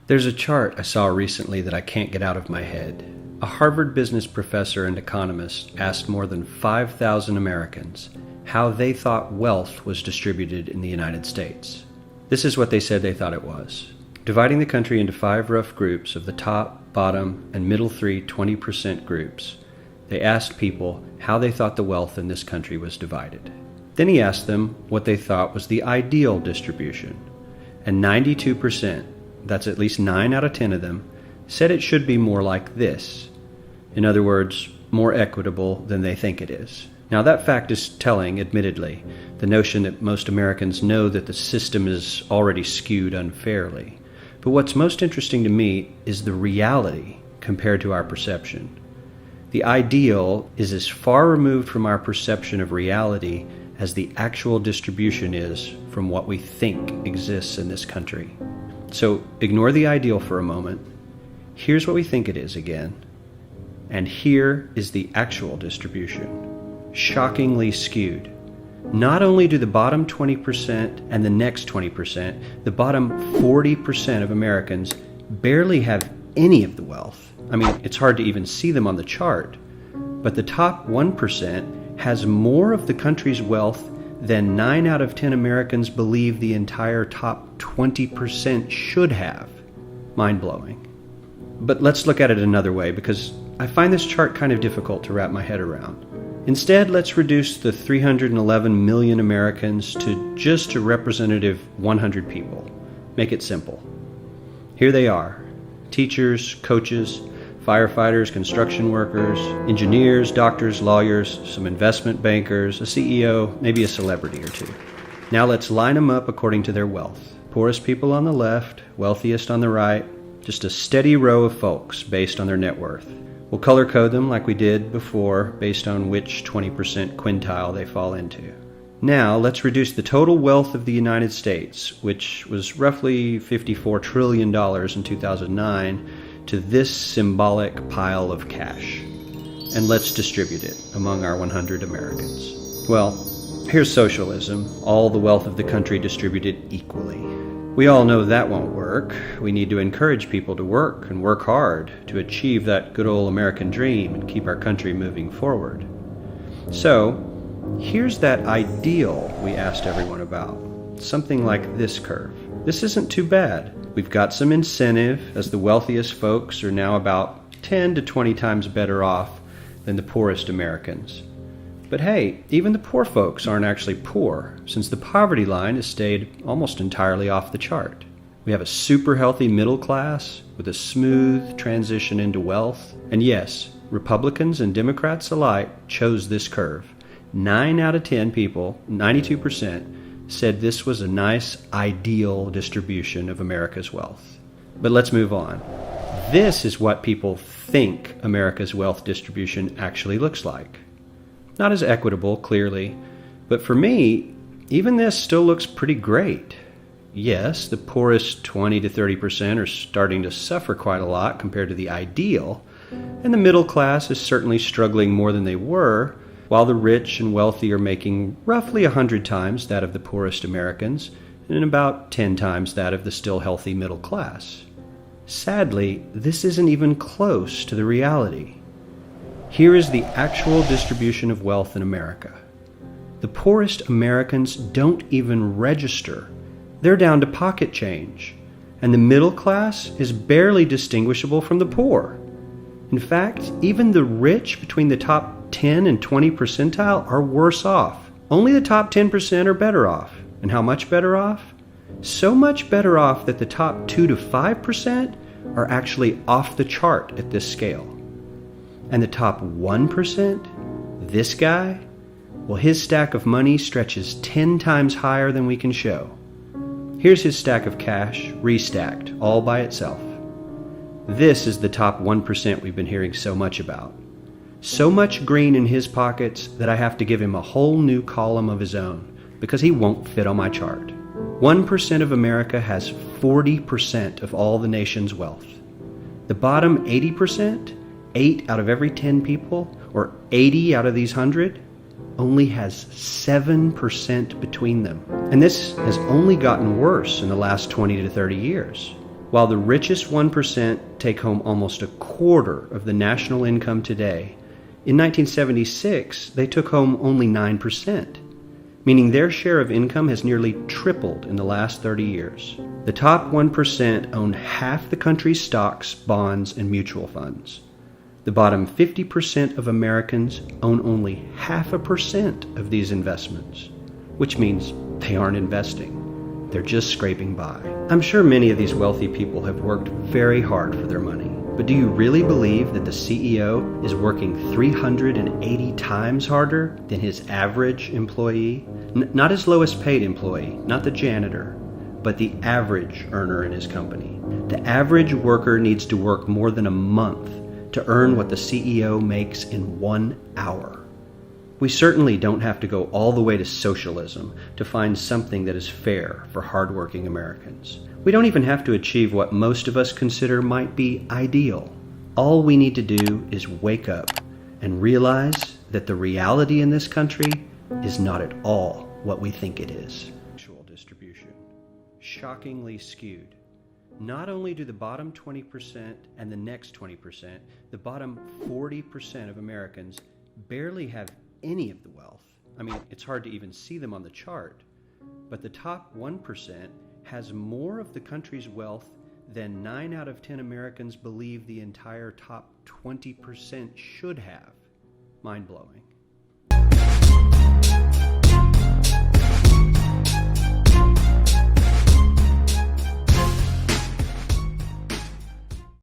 There's a chart I saw recently that I can't get out of my head. A Harvard business professor and economist asked more than 5,000 Americans how they thought wealth was distributed in the United States. This is what they said they thought it was. Dividing the country into 5 rough groups of the top, bottom, and middle 20% groups, they asked people how they thought the wealth in this country was divided. Then he asked them what they thought was the ideal distribution. And 92%, that's at least 9 out of 10 of them, said it should be more like this. In other words, more equitable than they think it is. Now that fact is telling, admittedly, the notion that most Americans know that the system is already skewed unfairly. But what's most interesting to me is the reality compared to our perception. The ideal is as far removed from our perception of reality as the actual distribution is from what we think exists in this country. So ignore the ideal for a moment. Here's what we think it is again. And here is the actual distribution. Shockingly skewed. Not only do the bottom 20% and the next 20%, the bottom 40% of Americans barely have any of the wealth. I mean, it's hard to even see them on the chart. But the top 1% has more of the country's wealth than 9 out of 10 Americans believe the entire top 20% should have. Mind-blowing. But let's look at it another way, because I find this chart kind of difficult to wrap my head around. Instead, let's reduce the 311 million Americans to just a representative 100 people. Make it simple. Here they are: teachers, coaches, firefighters, construction workers, engineers, doctors, lawyers, some investment bankers, a CEO, maybe a celebrity or two. Now let's line them up according to their wealth. Poorest people on the left, wealthiest on the right, just a steady row of folks based on their net worth. We'll color code them like we did before based on which 20% quintile they fall into. Now let's reduce the total wealth of the United States, which was roughly $54 trillion in 2009, to this symbolic pile of cash. And let's distribute it among our 100 Americans. Well, here's socialism, all the wealth of the country distributed equally. We all know that won't work. We need to encourage people to work and work hard to achieve that good old American dream and keep our country moving forward. So, here's that ideal we asked everyone about. Something like this curve. This isn't too bad. We've got some incentive, as the wealthiest folks are now about 10 to 20 times better off than the poorest Americans. But hey, even the poor folks aren't actually poor, since the poverty line has stayed almost entirely off the chart. We have a super healthy middle class with a smooth transition into wealth. And yes, Republicans and Democrats alike chose this curve. 9 out of 10 people, 92%, said this was a nice, ideal distribution of America's wealth. But let's move on. This is what people think America's wealth distribution actually looks like. Not as equitable, clearly, but for me, even this still looks pretty great. Yes, the poorest 20 to 30% are starting to suffer quite a lot compared to the ideal, and the middle class is certainly struggling more than they were, while the rich and wealthy are making roughly 100 times that of the poorest Americans and about 10 times that of the still healthy middle class. Sadly, this isn't even close to the reality. Here is the actual distribution of wealth in America. The poorest Americans don't even register. They're down to pocket change, and the middle class is barely distinguishable from the poor. In fact, even the rich between the top 10 and 20 percentile are worse off. Only the top 10% are better off. And how much better off? So much better off that the top 2 to 5% are actually off the chart at this scale. And the top 1%, this guy, well, his stack of money stretches 10 times higher than we can show. Here's his stack of cash, restacked, all by itself. This is the top 1% we've been hearing so much about. So much green in his pockets that I have to give him a whole new column of his own, because he won't fit on my chart. 1% of America has 40% of all the nation's wealth. The bottom 80%, 8 out of every 10 people, or 80 out of these 100, only has 7% between them. And this has only gotten worse in the last 20 to 30 years. While the richest 1% take home almost a quarter of the national income today, in 1976 they took home only 9%, meaning their share of income has nearly tripled in the last 30 years. The top 1% own half the country's stocks, bonds, and mutual funds. The bottom 50% of Americans own only 0.5% of these investments, which means they aren't investing. They're just scraping by. I'm sure many of these wealthy people have worked very hard for their money, but do you really believe that the CEO is working 380 times harder than his average employee? Not his lowest paid employee, not the janitor, but the average earner in his company. The average worker needs to work more than a month to earn what the CEO makes in 1 hour. We certainly don't have to go all the way to socialism to find something that is fair for hardworking Americans. We don't even have to achieve what most of us consider might be ideal. All we need to do is wake up and realize that the reality in this country is not at all what we think it is. Actual distribution, shockingly skewed. Not only do the bottom 20% and the next 20%, the bottom 40% of Americans barely have any of the wealth. I mean, it's hard to even see them on the chart. But the top 1% has more of the country's wealth than 9 out of 10 Americans believe the entire top 20% should have. Mind-blowing.